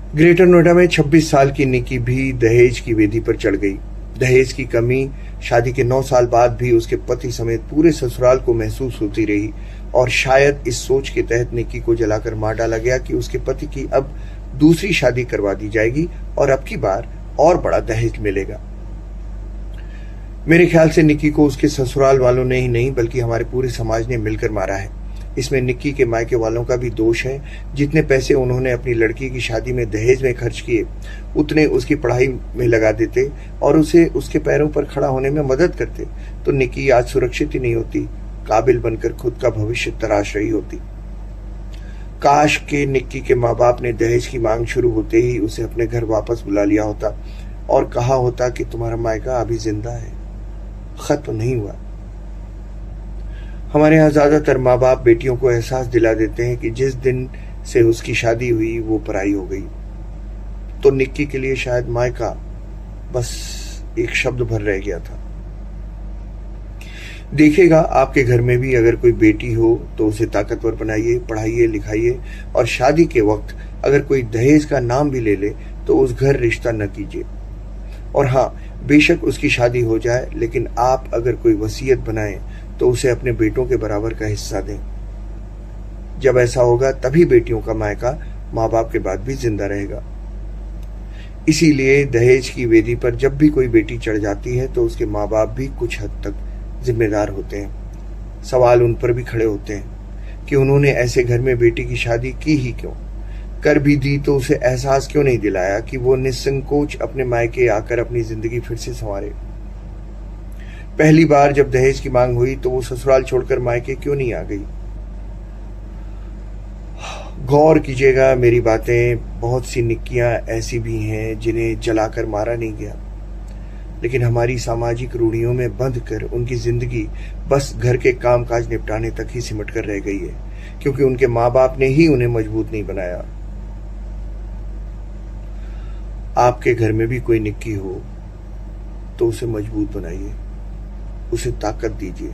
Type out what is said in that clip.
Greater Noida में 26 साल की निक्की भी दहेज की वेदी पर चढ़ गई। दहेज की कमी शादी के 9 साल बाद भी उसके पति समेत पूरे ससुराल को महसूस होती रही और शायद इस सोच के तहत निक्की को जलाकर मार डाला गया कि उसके पति की अब दूसरी शादी करवा दी जाएगी और अब की बार और बड़ा दहेज मिलेगा। मेरे ख्याल से निक्की को उसके ससुराल वालों ने ही नहीं बल्कि हमारे पूरे समाज ने मिलकर मारा है। इसमें निक्की के मायके वालों का भी दोष है। जितने पैसे उन्होंने अपनी लड़की की शादी में दहेज में खर्च किए उतने उसकी पढ़ाई में लगा देते और उसे उसके पैरों पर खड़ा होने में मदद करते तो निक्की आज सुरक्षित ही नहीं होती, काबिल बनकर खुद का भविष्य तराश रही होती। काश के निक्की के माँ बाप ने दहेज की मांग शुरू होते ही उसे अपने घर वापस बुला लिया होता और कहा होता कि तुम्हारा मायका अभी जिंदा है, खत्म नहीं हुआ। हमारे यहाँ ज्यादातर माँ बाप बेटियों को एहसास दिला देते हैं कि जिस दिन से उसकी शादी हुई वो पराई हो गई। तो निक्की के लिए शायद मायका बस एक शब्द भर रह गया था। देखिएगा आपके घर में भी अगर कोई बेटी हो तो उसे ताकतवर बनाइए, पढ़ाइए, लिखाइए और शादी के वक्त अगर कोई दहेज का नाम भी ले ले तो उस घर रिश्ता न कीजिए। और हाँ, बेशक उसकी शादी हो जाए लेकिन आप अगर कोई वसीयत बनाएं तो उसे अपने बेटों के बराबर का हिस्सा दें। जब ऐसा होगा तभी बेटियों का मायका माँ बाप के बाद भी जिंदा रहेगा। इसीलिए दहेज की वेदी पर जब भी कोई बेटी चढ़ जाती है तो उसके माँ बाप भी कुछ हद तक जिम्मेदार होते हैं। सवाल उन पर भी खड़े होते हैं कि उन्होंने ऐसे घर में बेटी की शादी की ही क्यों, कर भी दी तो उसे एहसास क्यों नहीं दिलाया कि वो निसंकोच अपने मायके आकर अपनी जिंदगी फिर से संवारे। पहली बार जब दहेज की मांग हुई तो वो ससुराल छोड़कर मायके क्यों नहीं आ गई। गौर कीजिएगा मेरी बातें, बहुत सी निक्कियां ऐसी भी हैं जिन्हें जलाकर मारा नहीं गया लेकिन हमारी सामाजिक रूढ़ियों में बंध कर उनकी जिंदगी बस घर के कामकाज निपटाने तक ही सिमट कर रह गई है क्योंकि उनके माँ बाप ने ही उन्हें मजबूत नहीं बनाया। आपके घर में भी कोई निक्की हो तो उसे मजबूत बनाइए, उसे ताकत दीजिए।